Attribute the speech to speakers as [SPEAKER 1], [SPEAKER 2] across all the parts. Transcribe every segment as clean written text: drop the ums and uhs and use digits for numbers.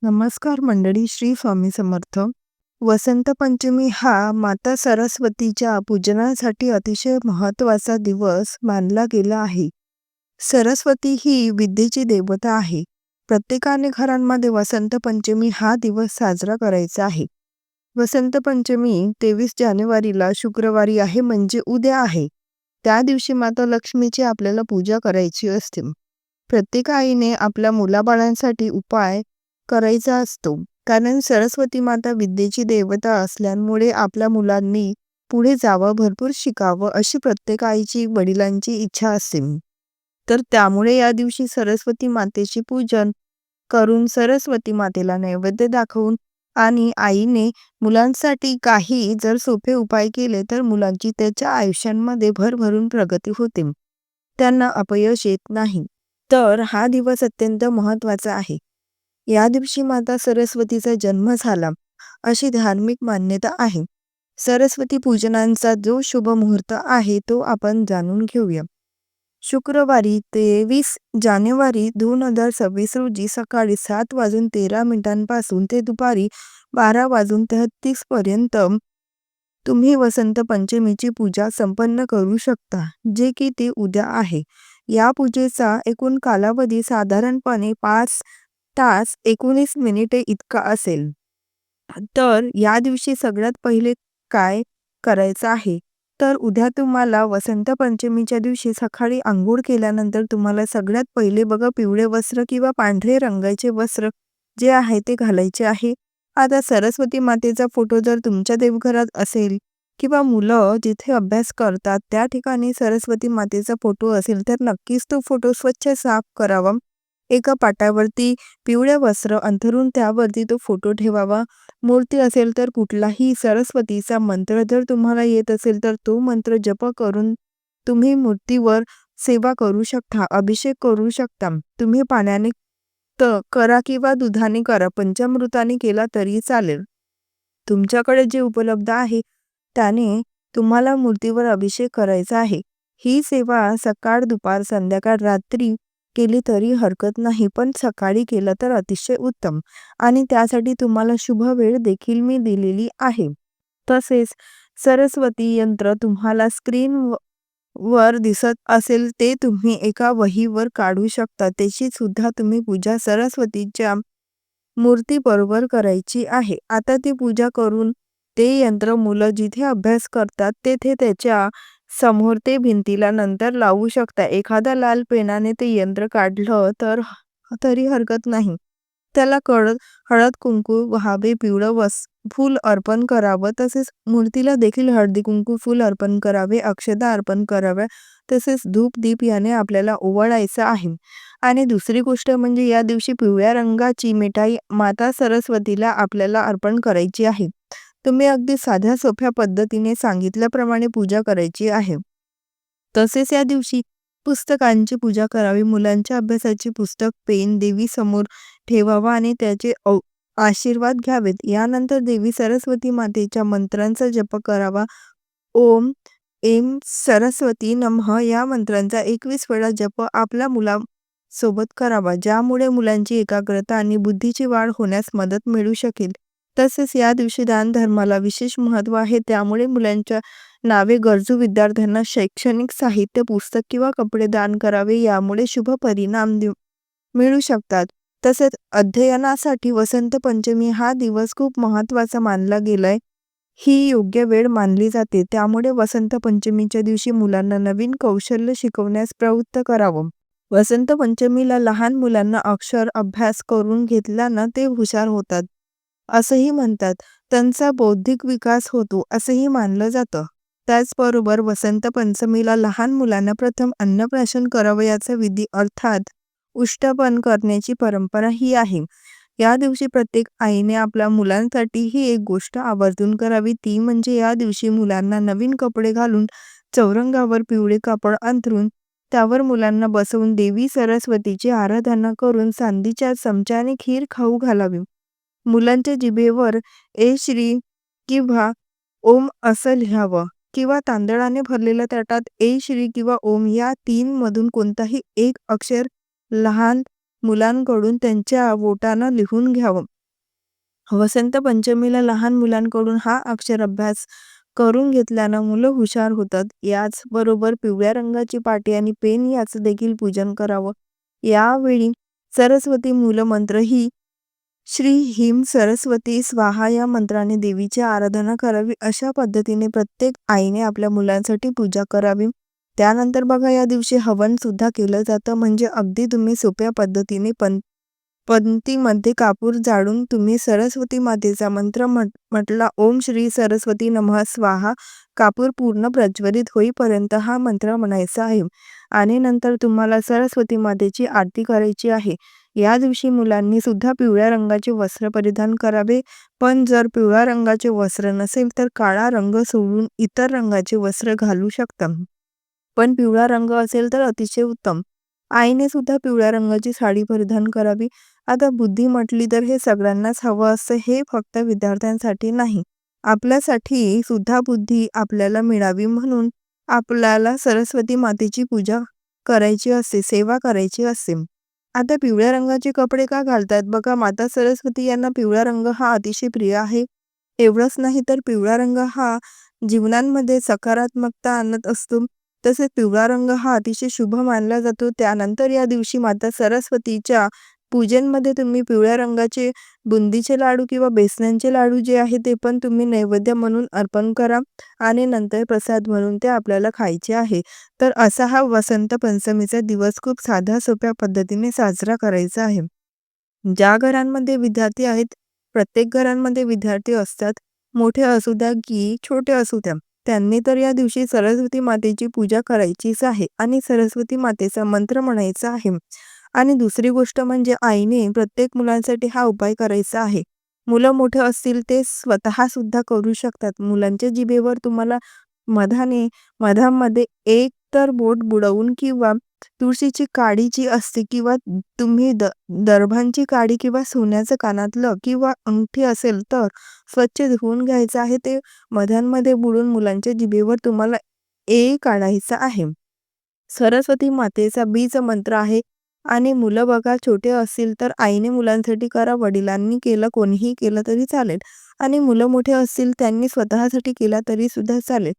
[SPEAKER 1] नमस्कार मंडळी, श्री स्वामी समर्थ. वसंत पंचमी हा माता सरस्वतीच्या पूजनासाठी अतिशय महत्त्वाचा दिवस मानला गेला आहे. सरस्वती ही विद्येची देवता आहे. प्रत्येकाने घरांमध्ये वसंत पंचमी हा दिवस साजरा करायचा आहे. वसंत पंचमी 23 जानेवारीला शुक्रवारी आहे, म्हणजे उद्या आहे. त्या दिवशी माता लक्ष्मीची आपल्याला पूजा करायची असते. प्रत्येक आईने आपल्या मुलाबाळांसाठी उपाय करायचा असतो, कारण सरस्वती माता विद्येची देवता असल्यामुळे आपल्या मुलांनी पुढे जावं, भरपूर शिकावं अशी प्रत्येक आईची, वडिलांची इच्छा असते. तर त्यामुळे या दिवशी सरस्वती मातेचे पूजन करून, सरस्वती मातेला नैवेद्य दाखवून आणि आईने मुलांसाठी काही जर सोपे उपाय केले तर मुलांची त्याच्या आयुष्यांमध्ये भरभरून प्रगती होते, त्यांना अपयश येत नाही. तर हा दिवस अत्यंत महत्त्वाचा आहे. या दिवशी माता सरस्वतीचा जन्म झाला अशी धार्मिक मान्यता आहे. सरस्वती पूजनाचा जो शुभ मुहूर्त आहे तो आपण जाणून घेऊया. शुक्रवारी 23 जानेवारी 2026 रोजी सकाळी 7:13 ते दुपारी 12:33 पर्यंत तुम्ही वसंत पंचमीची पूजा संपन्न करू शकता, जे की ते उद्या आहे. या पूजेचा एकूण कालावधी साधारणपणे 5 तास 19 मिनिटे इतका असेल. तर या दिवशी सगळ्यात पहिले काय करायचं आहे, तर उद्या तुम्हाला वसंत पंचमीच्या दिवशी सकाळी अंघोळ केल्यानंतर तुम्हाला सगळ्यात पहिले बघा पिवळे वस्त्र किंवा पांढरे रंगाचे वस्त्र जे आहे ते घालायचे आहे. आता सरस्वती मातेचा फोटो जर तुमच्या देवघरात असेल किंवा मुलं जिथे अभ्यास करतात त्या ठिकाणी सरस्वती मातेचा फोटो असेल तर नक्कीच तो फोटो स्वच्छ साफ करावा. एका पाटावरती पिवळे वस्त्र अंथरून त्यावरती तो फोटो ठेवावा. मूर्ती असेल तर कुठलाही सरस्वतीचा मंत्र जर तुम्हाला येत असेल तर तो मंत्र जप करून तुम्ही मूर्तीवर सेवा करू शकता, अभिषेक करू शकता. तुम्ही पाण्याने करा किंवा दुधाने करा, पंचामृताने केला तरी चालेल. तुमच्याकडे जे उपलब्ध आहे त्याने तुम्हाला मूर्तीवर अभिषेक करायचा आहे. ही सेवा सकाळ, दुपार, संध्याकाळ, रात्री केली तरी हरकत नाही, पण सकाळी केलं तर अतिशय उत्तम. आणि त्यासाठी तुम्हाला शुभ वेळ देखील मी दिलेली आहे. तसेच सरस्वती यंत्र तुम्हाला स्क्रीन वर दिसत असेल ते तुम्ही एका वहीवर काढू शकता. त्याची सुद्धा तुम्ही पूजा सरस्वतीच्या मूर्तीबरोबर करायची आहे. आता ती पूजा करून ते यंत्र मुलं जिथे अभ्यास करतात तेथे त्याच्या समोर ते भिंतीला नंतर लावू शकता. एखाद्या लाल पेनाने ते यंत्र काढलं तर तरी हरकत नाही. त्याला हळद कुंकू वहावे, पिवळं फूल अर्पण करावं. तसेच मूर्तीला देखील हळदी कुंकू फूल अर्पण करावे, अक्षता अर्पण कराव्या. तसेच धूप दीप याने आपल्याला ओवाळायचं आहे. आणि दुसरी गोष्ट म्हणजे या दिवशी पिवळ्या रंगाची मिठाई माता सरस्वतीला आपल्याला अर्पण करायची आहे. तुम्ही अगदी साध्या सोप्या पद्धतीने सांगितल्याप्रमाणे पूजा करायची आहे. तसेच या दिवशी पुस्तकांची पूजा करावी. मुलांच्या अभ्यासाची पुस्तक, पेन देवी समोर ठेवावा आणि त्याचे आशीर्वाद घ्यावेत. यानंतर देवी सरस्वती मातेच्या मंत्रांचा जप करावा. ओम ऐं सरस्वती नमः या मंत्रांचा 21 वेळा जप आपल्या मुलासोबत करावा, ज्यामुळे मुलांची एकाग्रता आणि बुद्धीची वाढ होण्यास मदत मिळू शकेल. तसेच या दिवशी दान धर्माला विशेष महत्त्व आहे, त्यामुळे मुलांच्या नावे गरजू विद्यार्थ्यांना शैक्षणिक साहित्य, पुस्तक किंवा कपडे दान करावे. यामुळे शुभ परिणाम मिळू शकतात. तसेच अध्ययनासाठी वसंत पंचमी हा दिवस खूप महत्त्वाचा मानला गेलाय. ही योग्य वेळ मानली जाते. त्यामुळे वसंत पंचमीच्या दिवशी मुलांना नवीन कौशल्य शिकवण्यास प्रवृत्त करावं. वसंत पंचमीला लहान मुलांना अक्षर अभ्यास करून घेतल्यानं ते हुशार होतात असंही म्हणतात. त्यांचा बौद्धिक विकास होतो असंही मानलं जातं. त्याचबरोबर वसंत पंचमीला लहान मुलांना प्रथम अन्नप्राशन करावयाचा विधी अर्थात उष्टपण करण्याची परंपरा ही आहे. या दिवशी प्रत्येक आईने आपल्या मुलांसाठी ही एक गोष्ट आवर्जून करावी, ती म्हणजे या दिवशी मुलांना नवीन कपडे घालून चौरंगावर पिवळे कापड अंथरून त्यावर मुलांना बसवून देवी सरस्वतीची आराधना करून चांदीच्या चमच्याने खीर खाऊ घालावी. मुलांच्या जिभेवर ए श्री किंवा ओम असं लिहावं किंवा तांदळाने भरलेल्या ताटात ए श्री किंवा ओम या 3 मधून कोणताही एक अक्षर लहान मुलांकडून त्यांच्या बोटानं लिहून घ्यावं. वसंत पंचमीला लहान मुलांकडून हा अक्षर अभ्यास करून घेतल्यानं मुलं हुशार होतात. याचबरोबर पिवळ्या रंगाची पाटी आणि पेन याचं देखील पूजन करावं. यावेळी सरस्वती मूलमंत्रही श्री ह्रीं सरस्वती स्वाहा या मंत्राने देवीची आराधना करावी. अशा पद्धतीने प्रत्येक आईने आपल्या मुलांसाठी पूजा करावी. त्यानंतर बघा या दिवशी हवन सुद्धा केलं जातं. म्हणजे अगदी तुम्ही सोप्या पद्धतीने पंक्तीमध्ये कापूर जाळून तुम्ही सरस्वती मातेचा मंत्र म्हटला, ओम श्री सरस्वती नमः स्वाहा. कापूर पूर्ण प्रज्वलित होईपर्यंत हा मंत्र म्हणायचा आहे आणि नंतर तुम्हाला सरस्वती मातेची आरती करायची आहे. या दिवशी मुलांनी सुद्धा पिवळ्या रंगाचे वस्त्र परिधान करावे. पण जर पिवळ्या रंगाचे वस्त्र नसेल तर काळा रंग सोडून इतर रंगाचे वस्त्र घालू शकता. पण पिवळा रंग असेल तर अतिशय उत्तम. आईने सुद्धा पिवळ्या रंगाची साडी परिधान करावी. आता बुद्धी म्हटली तर हे सगळ्यांनाच हवं असतं. हे फक्त विद्यार्थ्यांसाठी नाही. आपल्यासाठी सुद्धा बुद्धी आपल्याला मिळावी म्हणून आपल्याला सरस्वती मातेची पूजा करायची असते, सेवा करायची असते. आता पिवळ्या रंगाचे कपडे का घालतात? बघा, माता सरस्वती यांना पिवळा रंग हा अतिशय प्रिय आहे. एवढंच नाही तर पिवळा रंग हा जीवनांमध्ये सकारात्मकता आणत असतो. तसेच पिवळा रंग हा अतिशय शुभ मानला जातो. त्यानंतर या दिवशी माता सरस्वतीच्या पूजनमध्ये तुम्ही पिवळ्या रंगाचे बुंदीचे लाडू किंवा बेसनाचे लाडू जे आहे ते पण तुम्ही नैवेद्य म्हणून अर्पण करा आणि नंतर प्रसाद म्हणून ते आपल्याला खायचे आहे. तर असा हा वसंत पंचमीचा दिवस खूप साध्या सोप्या पद्धतीने साजरा करायचा आहे. ज्या घरांमध्ये विद्यार्थी आहेत, प्रत्येक घरांमध्ये विद्यार्थी असतात, मोठे असू द्या की छोटे असू द्या, त्यांनी तर या दिवशी सरस्वती मातेची पूजा करायचीच आहे आणि सरस्वती मातेचा मंत्र म्हणायचा आहे. आणि दुसरी गोष्ट म्हणजे आईने प्रत्येक मुलांसाठी हा उपाय करायचा आहे. मुलं मोठे असतील ते स्वतः सुद्धा करू शकतात. मुलांच्या जिभेवर तुम्हाला मधामध्ये एक तर बोट बुडवून किंवा तुळशीची काडी जी असते किंवा तुम्ही दर्भांची काडी किंवा सोन्याचं कानातलं किंवा अंगठी असेल तर स्वच्छ धुवून घ्यायचं आहे. ते मधांमध्ये बुडून मुलांच्या जिभेवर तुम्हाला काढायचा आहे. सरस्वती मातेचा बीज मंत्र आहे आणि मुलं बघा छोटे असतील तर आईने मुलांसाठी करा, वडिलांनी केलं, कोणीही केलं तरी चालेल आणि मुलं मोठे असतील त्यांनी स्वतःसाठी केला तरी सुद्धा चालेल.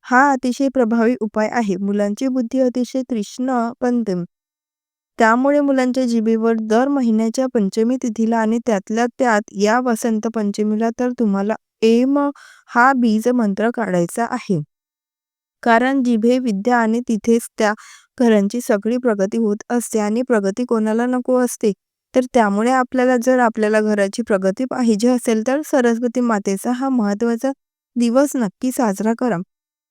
[SPEAKER 1] हा अतिशय प्रभावी उपाय आहे. मुलांची बुद्धी अतिशय तीक्ष्ण पण त्यामुळे मुलांच्या जिभेवर दर महिन्याच्या पंचमी तिथीला आणि त्यातल्या त्यात या वसंत पंचमीला तर तुम्हाला एम हा बीज मंत्र काढायचा आहे. कारण जिभे विद्या आणि तिथेच त्या घरांची सगळी प्रगती होत असते आणि प्रगती कोणाला नको असते. तर त्यामुळे जर आपल्याला घराची प्रगती पाहिजे असेल तर सरस्वती मातेचा हा महत्त्वाचा दिवस नक्की साजरा करा.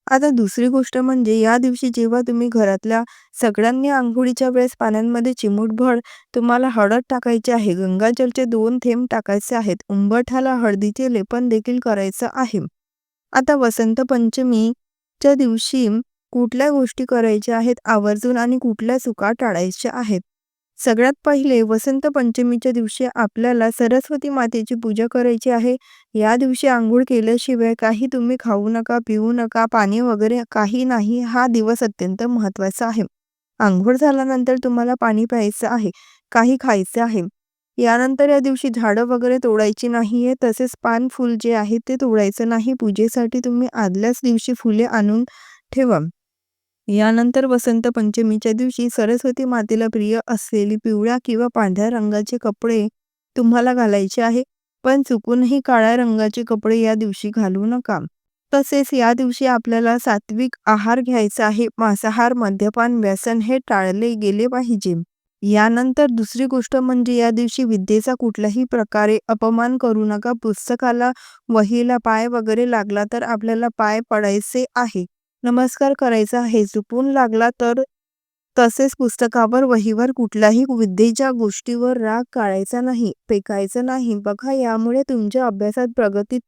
[SPEAKER 1] आता दुसरी गोष्ट म्हणजे या दिवशी जेव्हा तुम्ही घरातल्या सगळ्यांनी अंघोळीच्या वेळेस पाण्यामध्ये चिमूटभर तुम्हाला हळद टाकायची आहे. गंगाजलचे 2 थेंब टाकायचे आहेत. उंबरठ्याला हळदीचे लेपन देखील करायचं आहे. आता वसंत पंचमीच्या दिवशी कुठल्या गोष्टी करायच्या आहेत आवर्जून आणि कुठल्या चुका टाळायच्या आहेत. सगळ्यात पहिले वसंत पंचमीच्या दिवशी आपल्याला सरस्वती मातेची पूजा करायची आहे. या दिवशी अंघोळ केल्याशिवाय काही तुम्ही खाऊ नका, पिऊ नका, पाणी वगैरे काही नाही. हा दिवस अत्यंत महत्त्वाचा आहे. अंघोळ झाल्यानंतर तुम्हाला पाणी प्यायचं आहे, काही खायचं आहे. यानंतर या दिवशी झाडं वगैरे तोडायची नाहीये. तसेच पान फूल जे आहे ते तोडायचं नाही. पूजेसाठी तुम्ही आदल्याच दिवशी फुले आणून ठेवा. यानंतर वसंत पंचमीच्या दिवशी सरस्वती मातेला प्रिय असलेली पिवळ्या किंवा पांढऱ्या रंगाचे कपडे तुम्हाला घालायचे आहे. पण चुकूनही काळ्या रंगाचे कपडे या दिवशी घालू नका. तसेच या दिवशी आपल्याला सात्विक आहार घ्यायचा आहे. मांसाहार, मद्यपान, व्यसन हे टाळले गेले पाहिजे. यानंतर दुसरी गोष्ट म्हणजे या दिवशी विद्येचा कुठल्याही प्रकारे अपमान करू नका. पुस्तकाला, वहीला पाय वगैरे लागला तर आपल्याला पाय पडायचे आहे. नमस्कार करायचा आहे. चुकून लागला तर तसेच पुस्तकावर, वहीवर कुठल्याही विद्येच्या गोष्टीवर राग काढायचा नाही, फेकायचं नाही. बघा, यामुळे तुमच्या अभ्यासात प्रगती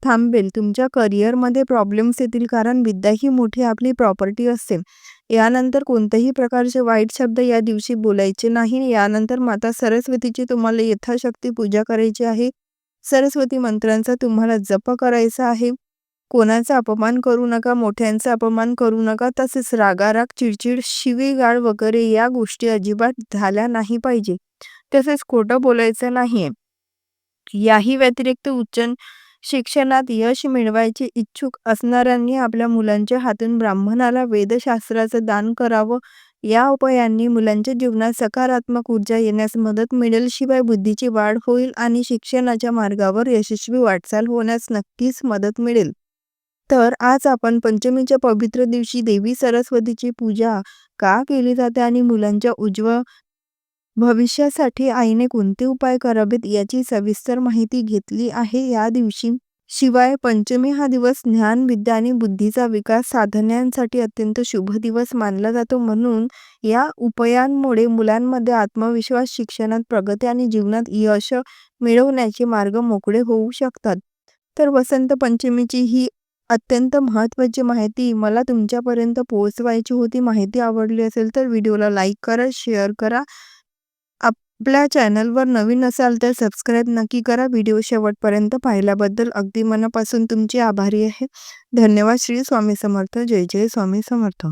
[SPEAKER 1] थांबेल. तुमच्या करिअरमध्ये प्रॉब्लेम्स येतील कारण विद्या ही मोठी आपली प्रॉपर्टी असते. यानंतर कोणत्याही प्रकारचे वाईट शब्द या दिवशी बोलायचे नाही. यानंतर माता सरस्वतीची तुम्हाला यथाशक्ती पूजा करायची आहे. सरस्वती मंत्रांचा तुम्हाला जप करायचा आहे. कोणाचा अपमान करू नका, मोठ्यांचा अपमान करू नका. तसेच रागाराग, चिडचिड, शिवीगाळ वगैरे या गोष्टी अजिबात झाल्या नाही पाहिजे. तसेच खोटं बोलायचं नाहीये. याही व्यतिरिक्त उच्च शिक्षणात यश मिळवायचे इच्छुक असणाऱ्यांनी आपल्या मुलांच्या हातून ब्राह्मणाला वेदशास्त्राचं दान करावं. या उपायांनी मुलांच्या जीवनात सकारात्मक ऊर्जा येण्यास मदत मिळेल, शिवाय बुद्धीची वाढ होईल आणि शिक्षणाच्या मार्गावर यशस्वी वाटचाल होण्यास नक्कीच मदत मिळेल. तर आज आपण पंचमीच्या पवित्र दिवशी देवी सरस्वतीची पूजा का केली जाते आणि मुलांच्या उज्ज्वल भविष्यासाठी आईने कोणते उपाय करावेत याची सविस्तर माहिती घेतली आहे या दिवशी. शिवाय पंचमी हा दिवस ज्ञान, विद्या आणि बुद्धीचा विकास साधण्यासाठी अत्यंत शुभ दिवस मानला जातो. म्हणून या उपायांमुळे मुलांमध्ये आत्मविश्वास, शिक्षणात प्रगती आणि जीवनात यश मिळवण्याचे मार्ग मोकळे होऊ शकतात. तर वसंत पंचमीची ही अत्यंत महत्त्वाची माहिती मला तुमच्यापर्यंत पोहोचवायची होती. माहिती आवडली असेल तर व्हिडिओला लाईक करा, शेअर करा. आपल्या चॅनलवर नवीन असाल तर सबस्क्राईब नक्की करा. व्हिडिओ शेवटपर्यंत पाहिल्याबद्दल अगदी मनापासून तुमची आभारी आहे. धन्यवाद. श्री स्वामी समर्थ. जय जय स्वामी समर्थ.